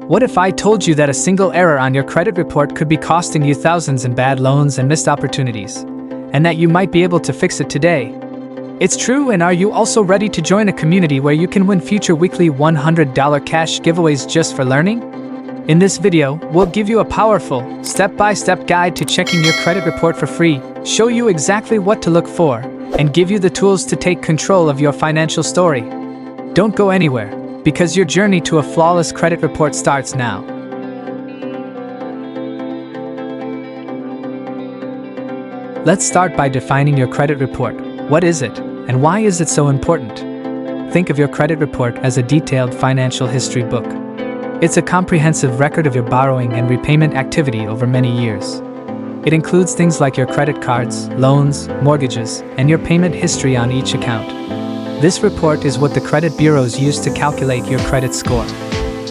What if I told you that a single error on your credit report could be costing you thousands in bad loans and missed opportunities, and that you might be able to fix it today? It's true, and are you also ready to join a community where you can win future weekly $100 cash giveaways just for learning? In this video, we'll give you a powerful, step-by-step guide to checking your credit report for free, show you exactly what to look for, and give you the tools to take control of your financial story. Don't go anywhere, because your journey to a flawless credit report starts now. Let's start by defining your credit report. What is it, and why is it so important? Think of your credit report as a detailed financial history book. It's a comprehensive record of your borrowing and repayment activity over many years. It includes things like your credit cards, loans, mortgages, and your payment history on each account. This report is what the credit bureaus use to calculate your credit score.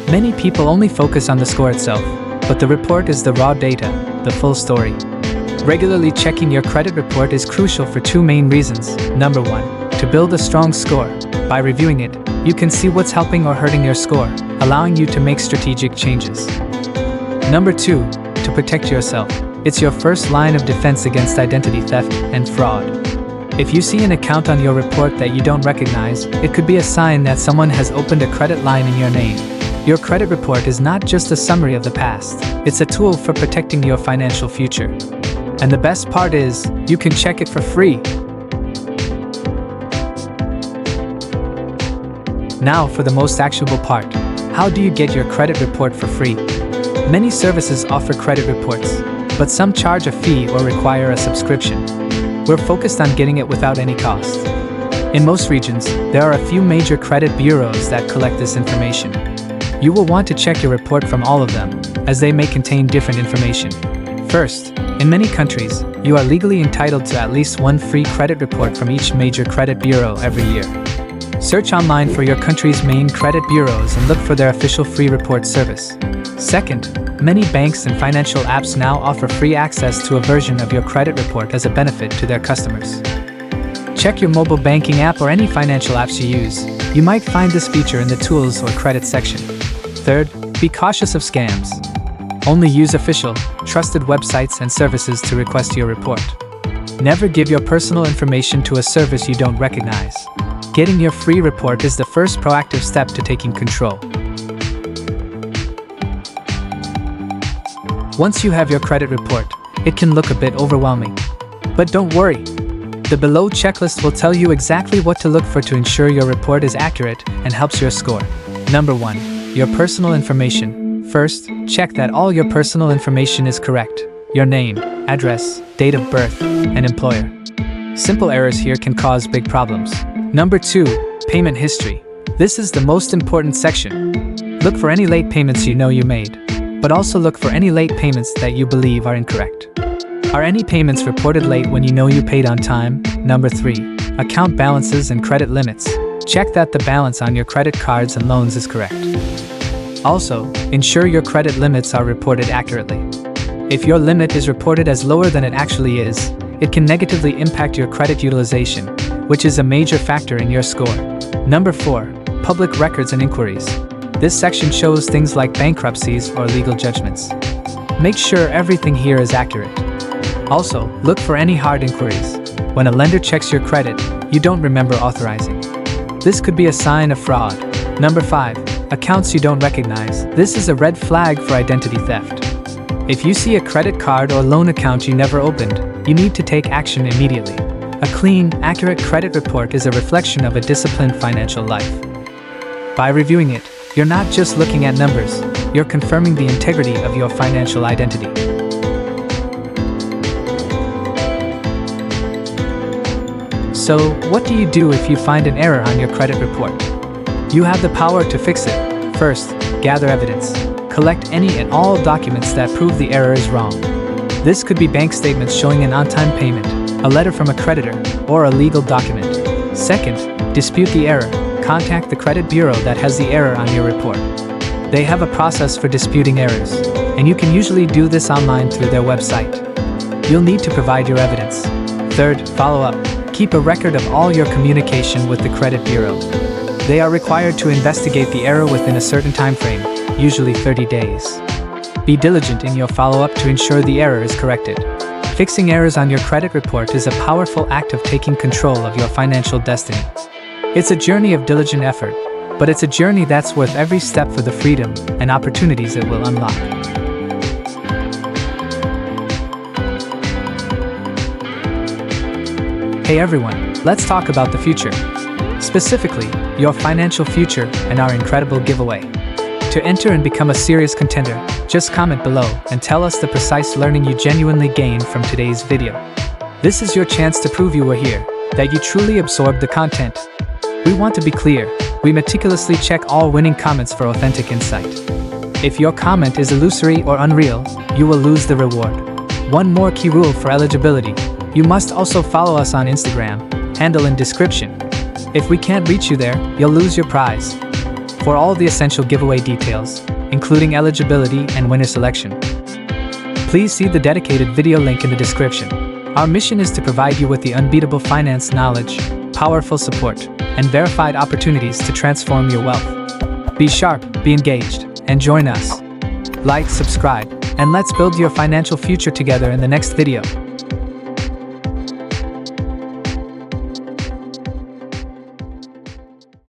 Many people only focus on the score itself, but the report is the raw data, the full story. Regularly checking your credit report is crucial for two main reasons. Number one, to build a strong score. By reviewing it, you can see what's helping or hurting your score, allowing you to make strategic changes. Number two, to protect yourself. It's your first line of defense against identity theft and fraud. If you see an account on your report that you don't recognize, it could be a sign that someone has opened a credit line in your name. Your credit report is not just a summary of the past, it's a tool for protecting your financial future. And the best part is, you can check it for free. Now for the most actionable part. How do you get your credit report for free? Many services offer credit reports, but some charge a fee or require a subscription. We're focused on getting it without any cost. In most regions, there are a few major credit bureaus that collect this information. You will want to check your report from all of them, as they may contain different information. First, in many countries, you are legally entitled to at least one free credit report from each major credit bureau every year. Search online for your country's main credit bureaus and look for their official free report service. Second, many banks and financial apps now offer free access to a version of your credit report as a benefit to their customers. Check your mobile banking app or any financial apps you use. You might find this feature in the Tools or Credit section. Third, be cautious of scams. Only use official, trusted websites and services to request your report. Never give your personal information to a service you don't recognize. Getting your free report is the first proactive step to taking control. Once you have your credit report, it can look a bit overwhelming. But don't worry. The below checklist will tell you exactly what to look for to ensure your report is accurate and helps your score. Number 1. Your personal information. First, check that all your personal information is correct. Your name, address, date of birth, and employer. Simple errors here can cause big problems. Number 2. Payment history. This is the most important section. Look for any late payments you know you made, but also look for any late payments that you believe are incorrect. Are any payments reported late when you know you paid on time? Number 3. Account balances and credit limits. Check that the balance on your credit cards and loans is correct. Also, ensure your credit limits are reported accurately. If your limit is reported as lower than it actually is, it can negatively impact your credit utilization, which is a major factor in your score. Number 4. Public records and inquiries. This section shows things like bankruptcies or legal judgments. Make sure everything here is accurate. Also, look for any hard inquiries. When a lender checks your credit, you don't remember authorizing. This could be a sign of fraud. Number 5. Accounts you don't recognize. This is a red flag for identity theft. If you see a credit card or loan account you never opened, you need to take action immediately. A clean, accurate credit report is a reflection of a disciplined financial life. By reviewing it, you're not just looking at numbers, you're confirming the integrity of your financial identity. So, what do you do if you find an error on your credit report? You have the power to fix it. First, gather evidence. Collect any and all documents that prove the error is wrong. This could be bank statements showing an on-time payment, a letter from a creditor, or a legal document. Second, dispute the error. Contact the credit bureau that has the error on your report. They have a process for disputing errors, and you can usually do this online through their website. You'll need to provide your evidence. Third, follow up. Keep a record of all your communication with the credit bureau. They are required to investigate the error within a certain time frame, usually 30 days. Be diligent in your follow-up to ensure the error is corrected. Fixing errors on your credit report is a powerful act of taking control of your financial destiny. It's a journey of diligent effort, but it's a journey that's worth every step for the freedom and opportunities it will unlock. Hey everyone, let's talk about the future. Specifically, your financial future and our incredible giveaway. To enter and become a serious contender, just comment below and tell us the precise learning you genuinely gained from today's video. This is your chance to prove you were here, that you truly absorbed the content. We want to be clear, we meticulously check all winning comments for authentic insight. If your comment is illusory or unreal, you will lose the reward. One more key rule for eligibility: you must also follow us on Instagram, handle in description. If we can't reach you there, you'll lose your prize. For all the essential giveaway details, including eligibility and winner selection, please see the dedicated video link in the description. Our mission is to provide you with the unbeatable finance knowledge, powerful support, and verified opportunities to transform your wealth. Be sharp, be engaged, and join us. Like, subscribe, and let's build your financial future together in the next video.